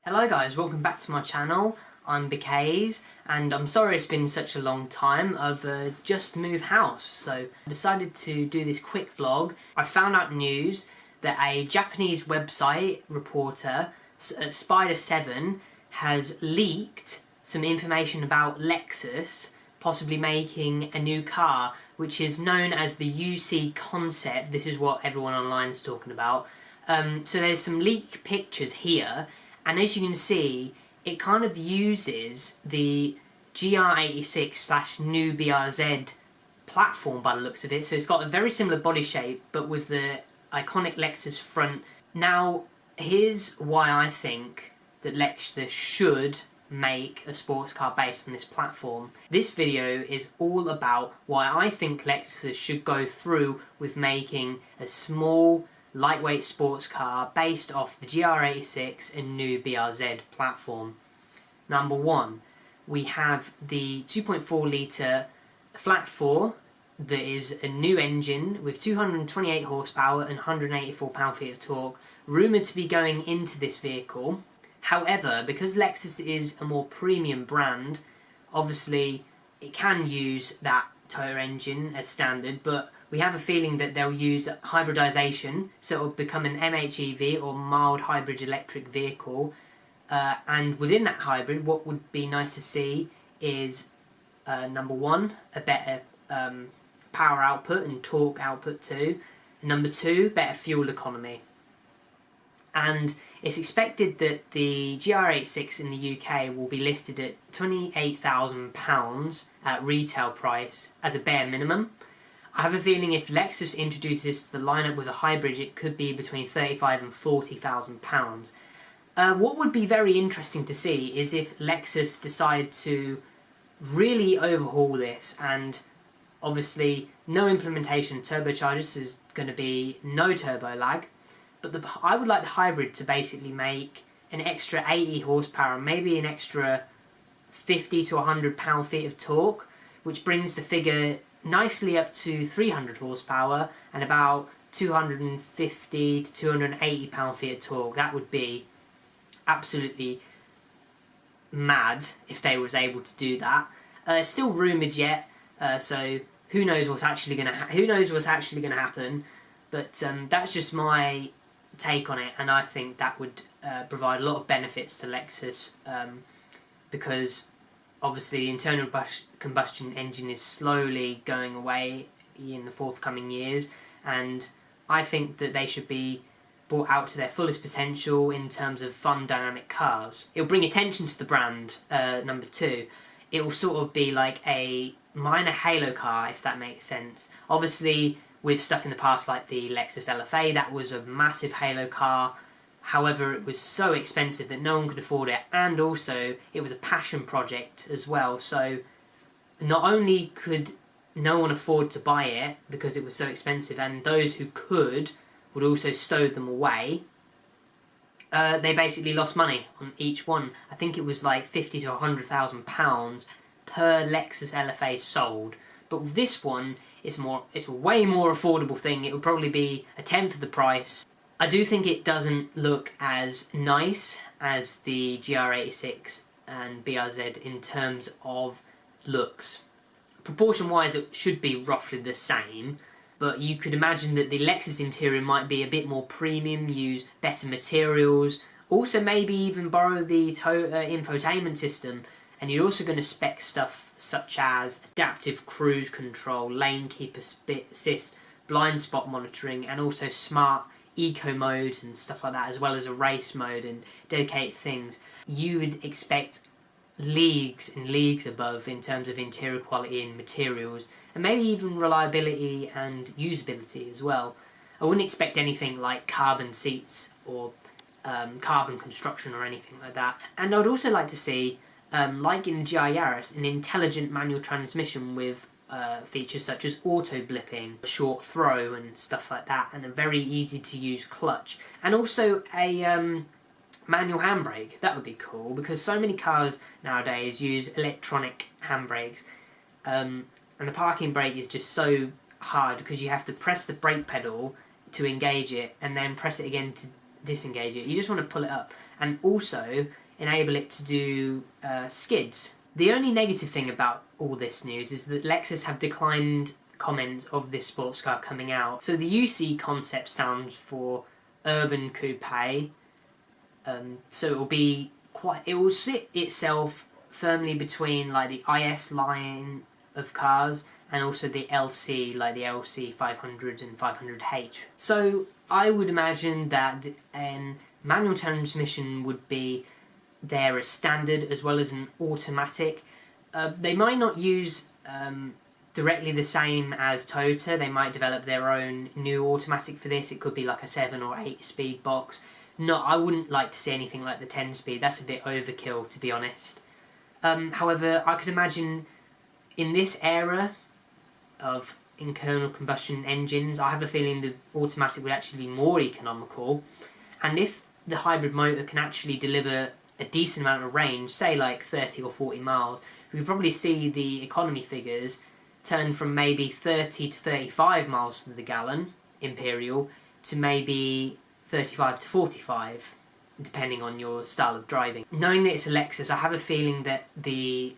Hello guys, welcome back to my channel. I'm BK's and I'm sorry it's been such a long time. I've just moved house, so I decided to do this quick vlog. I found out news that a Japanese website reporter, Spider7, has leaked some information about Lexus possibly making a new car, which is known as the UC concept. This is what everyone online is talking about. So there's some leaked pictures here. And as you can see, it kind of uses the GR86/new BRZ platform by the looks of it. So it's got a very similar body shape, but with the iconic Lexus front. Now, here's why I think that Lexus should make a sports car based on this platform. This video is all about why I think Lexus should go through with making a small, lightweight sports car based off the GR86 and new BRZ platform. Number one, we have the 2.4 litre flat 4 that is a new engine with 228 horsepower and 184 pound-feet of torque, rumoured to be going into this vehicle. However, because Lexus is a more premium brand, obviously it can use that Toyota engine as standard, but we have a feeling that they'll use hybridization, so it'll become an MHEV or mild hybrid electric vehicle. And within that hybrid, what would be nice to see is, number one, a better power output and torque output too. Number two, better fuel economy. And it's expected that the GR86 in the UK will be listed at £28,000 at retail price as a bare minimum. I have a feeling if Lexus introduces this to the lineup with a hybrid, it could be between £35,000 and £40,000. What would be very interesting to see is if Lexus decide to really overhaul this, and obviously no implementation of turbochargers, is going to be no turbo lag, but I would like the hybrid to basically make an extra 80 horsepower, maybe an extra 50 to 100 pound-feet of torque, which brings the figure nicely up to 300 horsepower and about 250 to 280 pound-feet of torque. That would be absolutely mad if they was able to do that. It's still rumoured yet, so who knows what's actually going to happen. But that's just my take on it, and I think that would provide a lot of benefits to Lexus, because obviously the internal combustion engine is slowly going away in the forthcoming years, and I think that they should be brought out to their fullest potential in terms of fun, dynamic cars. It'll bring attention to the brand, number two. It will sort of be like a minor halo car, if that makes sense. Obviously, with stuff in the past like the Lexus LFA, that was a massive halo car. However, it was so expensive that no one could afford it, and also it was a passion project as well. So not only could no one afford to buy it because it was so expensive, and those who could would also stow them away, they basically lost money on each one. I think it was like £50,000 to £100,000 per Lexus LFA sold. But with this one, it's a way more affordable thing. It would probably be a tenth of the price. I do think it doesn't look as nice as the GR86 and BRZ in terms of looks. Proportion-wise, it should be roughly the same, but you could imagine that the Lexus interior might be a bit more premium, use better materials, also maybe even borrow the Toyota infotainment system. And you're also going to spec stuff such as adaptive cruise control, lane keep assist, blind spot monitoring, and also smart eco modes and stuff like that, as well as a race mode and dedicated things. You would expect leagues and leagues above in terms of interior quality and materials, and maybe even reliability and usability as well. I wouldn't expect anything like carbon seats or carbon construction or anything like that. And I'd also like to see, like in the GR Yaris, an intelligent manual transmission with features such as auto blipping, short throw and stuff like that, and a very easy to use clutch, and also a manual handbrake. That would be cool, because so many cars nowadays use electronic handbrakes, and the parking brake is just so hard because you have to press the brake pedal to engage it and then press it again to disengage it. You just want to pull it up, and also enable it to do skids. The only negative thing about all this news is that Lexus have declined comments of this sports car coming out. So the UC concept stands for urban coupe. So it will sit itself firmly between like the IS line of cars and also the LC, like the LC 500 and 500H. So I would imagine that an manual transmission would be there as standard as well as an automatic. They might not use directly the same as Toyota. They might develop their own new automatic for this. It could be like a 7 or 8 speed box. No, I wouldn't like to see anything like the 10 speed. That's a bit overkill, to be honest. However, I could imagine in this era of internal combustion engines, I have a feeling the automatic would actually be more economical. And if the hybrid motor can actually deliver a decent amount of range, say like 30 or 40 miles, we could probably see the economy figures turn from maybe 30 to 35 miles to the gallon, Imperial, to maybe 35 to 45, depending on your style of driving. Knowing that it's a Lexus, I have a feeling that the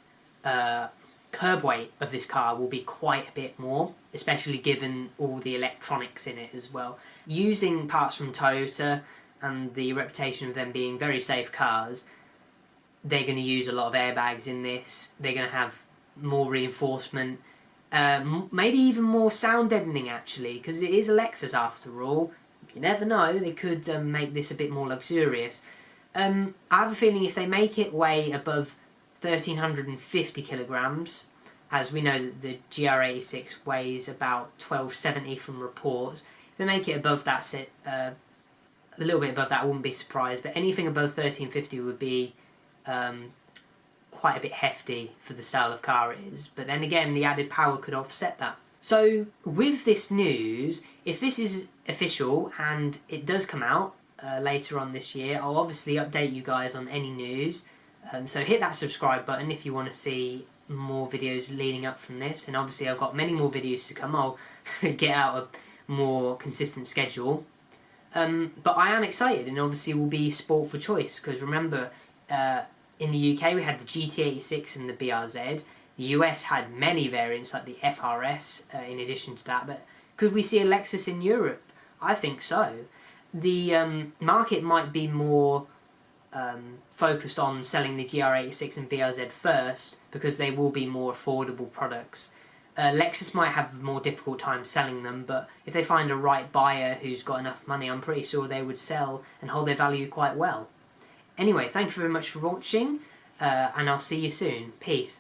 curb weight of this car will be quite a bit more, especially given all the electronics in it as well. Using parts from Toyota and the reputation of them being very safe cars, they're going to use a lot of airbags in this. They're going to have more reinforcement, maybe even more sound deadening actually, because it is a Lexus after all. You never know, they could make this a bit more luxurious. I have a feeling if they make it weigh above 1350 kilograms, as we know that the GR86 weighs about 1270 from reports, if they make it above that, a little bit above that, I wouldn't be surprised, but anything above 1350 would be quite a bit hefty for the style of car it is. But then again, the added power could offset that. So with this news, if this is official and it does come out later on this year, I'll obviously update you guys on any news. So hit that subscribe button if you want to see more videos leading up from this. And obviously I've got many more videos to come. I'll get out a more consistent schedule. But I am excited, and obviously will be sport for choice, because remember, in the UK we had the GT86 and the BRZ. The US had many variants like the FRS in addition to that, but could we see a Lexus in Europe? I think so. The market might be more focused on selling the GR86 and BRZ first, because they will be more affordable products. Lexus might have a more difficult time selling them, but if they find a right buyer who's got enough money, I'm pretty sure they would sell and hold their value quite well. Anyway, thank you very much for watching, and I'll see you soon. Peace.